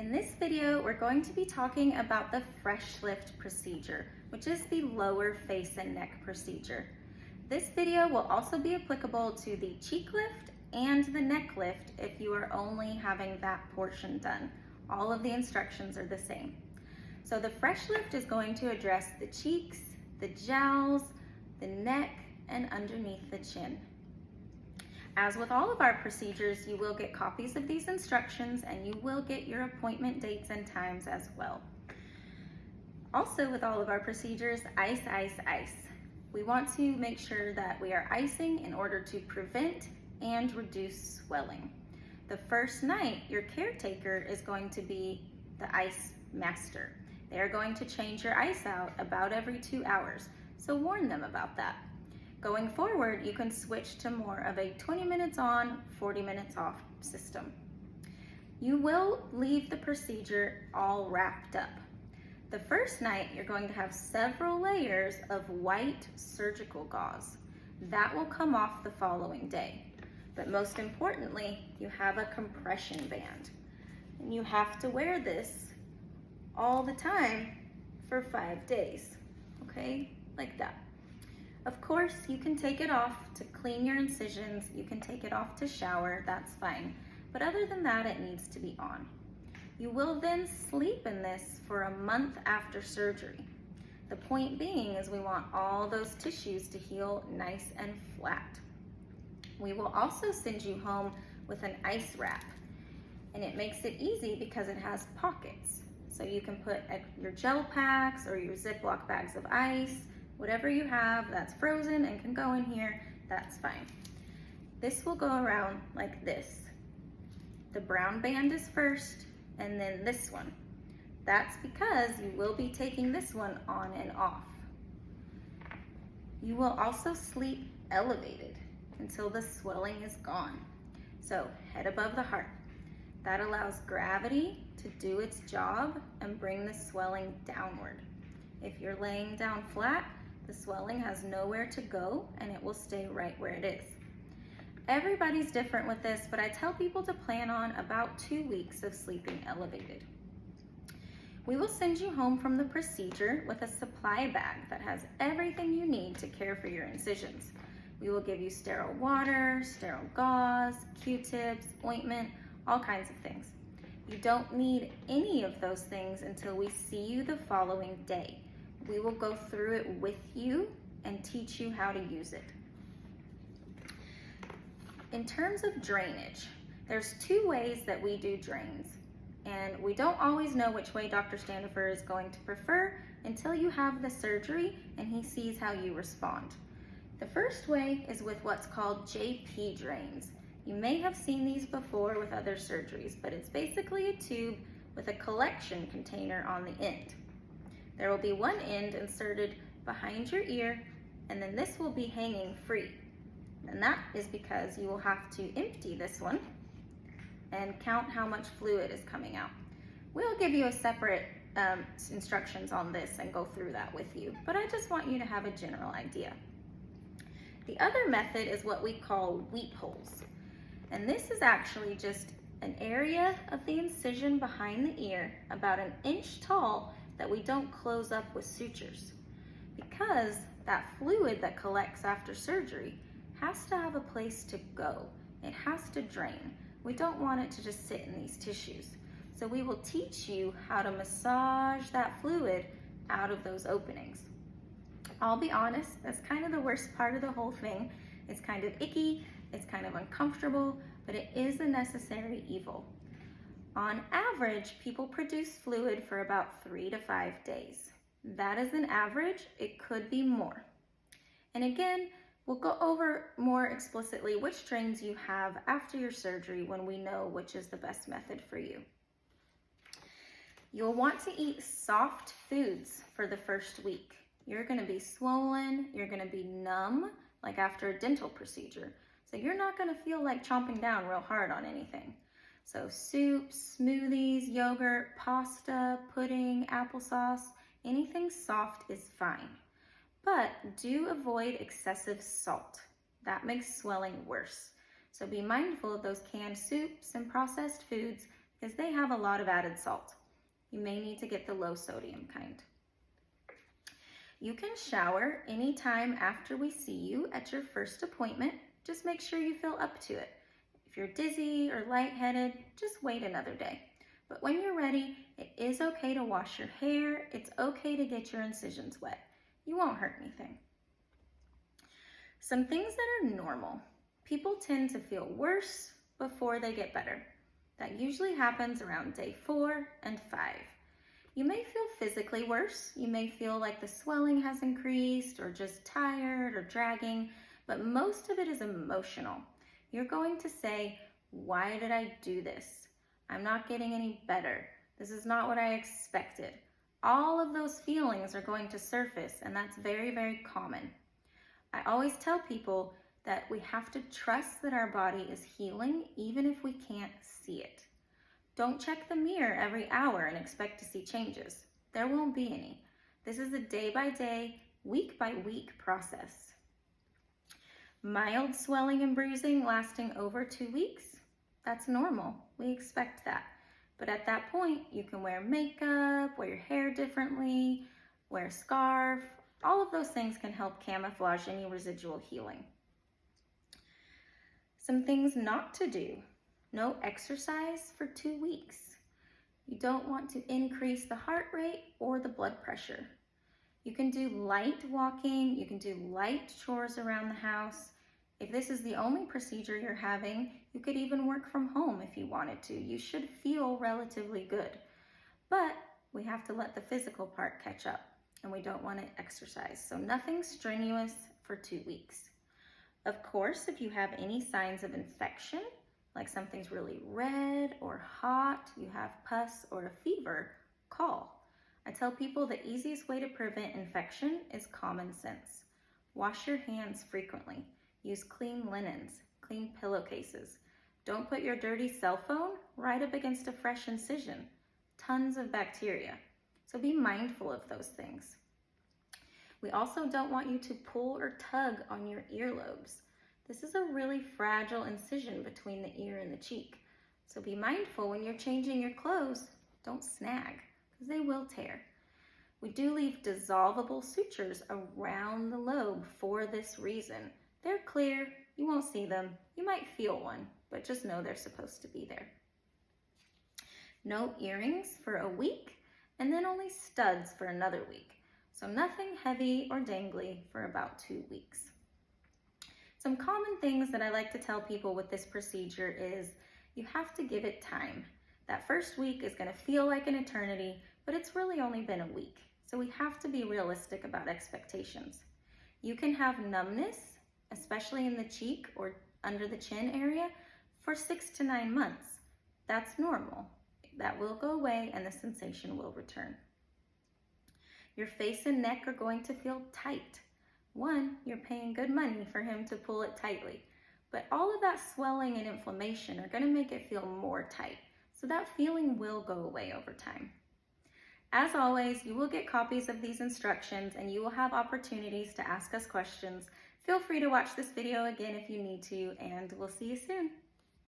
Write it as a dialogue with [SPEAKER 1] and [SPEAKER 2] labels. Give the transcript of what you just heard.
[SPEAKER 1] In this video, we're going to be talking about the Fresh Lift procedure, which is the lower face and neck procedure. This video will also be applicable to the cheek lift and the neck lift if you are only having that portion done. All of the instructions are the same. So the Fresh Lift is going to address the cheeks, the jowls, the neck, and underneath the chin. As with all of our procedures, you will get copies of these instructions and you will get your appointment dates and times as well. Also with all of our procedures, ice, ice, ice. We want to make sure that we are icing in order to prevent and reduce swelling. The first night, your caretaker is going to be the ice master. They're going to change your ice out about every 2 hours, so warn them about that. Going forward, you can switch to more of a 20 minutes on, 40 minutes off system. You will leave the procedure all wrapped up. The first night, you're going to have several layers of white surgical gauze. That will come off the following day. But most importantly, you have a compression band. And you have to wear this all the time for 5 days, okay? Like that. Of course, you can take it off to clean your incisions, you can take it off to shower, that's fine. But other than that, it needs to be on. You will then sleep in this for a month after surgery. The point being is we want all those tissues to heal nice and flat. We will also send you home with an ice wrap. And it makes it easy because it has pockets. So you can put your gel packs or your Ziploc bags of ice, whatever you have that's frozen and can go in here, that's fine. This will go around like this. The brown band is first, and then this one. That's because you will be taking this one on and off. You will also sleep elevated until the swelling is gone. So head above the heart. That allows gravity to do its job and bring the swelling downward. If you're laying down flat, the swelling has nowhere to go and it will stay right where it is. Everybody's different with this, but I tell people to plan on about 2 weeks of sleeping elevated. We will send you home from the procedure with a supply bag that has everything you need to care for your incisions. We will give you sterile water, sterile gauze, Q-tips, ointment, all kinds of things. You don't need any of those things until we see you the following day. We will go through it with you and teach you how to use it. In terms of drainage, there's 2 ways that we do drains, and we don't always know which way Dr. Standifer is going to prefer until you have the surgery and he sees how you respond. The first way is with what's called JP drains. You may have seen these before with other surgeries, but it's basically a tube with a collection container on the end. There will be one end inserted behind your ear, and then this will be hanging free. And that is because you will have to empty this one and count how much fluid is coming out. We'll give you a separate instructions on this and go through that with you, but I just want you to have a general idea. The other method is what we call weep holes. And this is actually just an area of the incision behind the ear, about 1 inch tall, that we don't close up with sutures. Because that fluid that collects after surgery has to have a place to go. It has to drain. We don't want it to just sit in these tissues. So we will teach you how to massage that fluid out of those openings. I'll be honest, that's kind of the worst part of the whole thing. It's kind of icky, it's kind of uncomfortable, but it is a necessary evil. On average, people produce fluid for about 3 to 5 days. That is an average, it could be more. And again, we'll go over more explicitly which drains you have after your surgery when we know which is the best method for you. You'll want to eat soft foods for the first week. You're gonna be swollen, you're gonna be numb, like after a dental procedure. So you're not gonna feel like chomping down real hard on anything. So soups, smoothies, yogurt, pasta, pudding, applesauce, anything soft is fine. But do avoid excessive salt. That makes swelling worse. So be mindful of those canned soups and processed foods because they have a lot of added salt. You may need to get the low sodium kind. You can shower anytime after we see you at your first appointment. Just make sure you feel up to it. If you're dizzy or lightheaded, just wait another day. But when you're ready, it is okay to wash your hair. It's okay to get your incisions wet. You won't hurt anything. Some things that are normal. People tend to feel worse before they get better. That usually happens around day 4 and 5. You may feel physically worse. You may feel like the swelling has increased or just tired or dragging, but most of it is emotional. You're going to say, why did I do this? I'm not getting any better. This is not what I expected. All of those feelings are going to surface, and that's very, very common. I always tell people that we have to trust that our body is healing even if we can't see it. Don't check the mirror every hour and expect to see changes. There won't be any. This is a day-by-day, week-by-week process. Mild swelling and bruising lasting over 2 weeks, that's normal. We expect that. But at that point, you can wear makeup, wear your hair differently, wear a scarf. All of those things can help camouflage any residual healing. Some things not to do. No exercise for 2 weeks. You don't want to increase the heart rate or the blood pressure. You can do light walking, you can do light chores around the house. If this is the only procedure you're having, you could even work from home if you wanted to. You should feel relatively good. But we have to let the physical part catch up, and we don't want to exercise. So nothing strenuous for 2 weeks. Of course, if you have any signs of infection, like something's really red or hot, you have pus or a fever, call. I tell people the easiest way to prevent infection is common sense. Wash your hands frequently. Use clean linens, clean pillowcases. Don't put your dirty cell phone right up against a fresh incision. Tons of bacteria. So be mindful of those things. We also don't want you to pull or tug on your earlobes. This is a really fragile incision between the ear and the cheek. So be mindful when you're changing your clothes. Don't snag, because they will tear. We do leave dissolvable sutures around the lobe for this reason. They're clear, you won't see them. You might feel one, but just know they're supposed to be there. No earrings for a week, and then only studs for another week. So nothing heavy or dangly for about 2 weeks. Some common things that I like to tell people with this procedure is you have to give it time. That first week is going to feel like an eternity, but it's really only been a week. So we have to be realistic about expectations. You can have numbness, especially in the cheek or under the chin area, for 6 to 9 months. That's normal. That will go away and the sensation will return. Your face and neck are going to feel tight. One, you're paying good money for him to pull it tightly, but all of that swelling and inflammation are going to make it feel more tight. So that feeling will go away over time. As always, you will get copies of these instructions and you will have opportunities to ask us questions. Feel free to watch this video again if you need to, and we'll see you soon.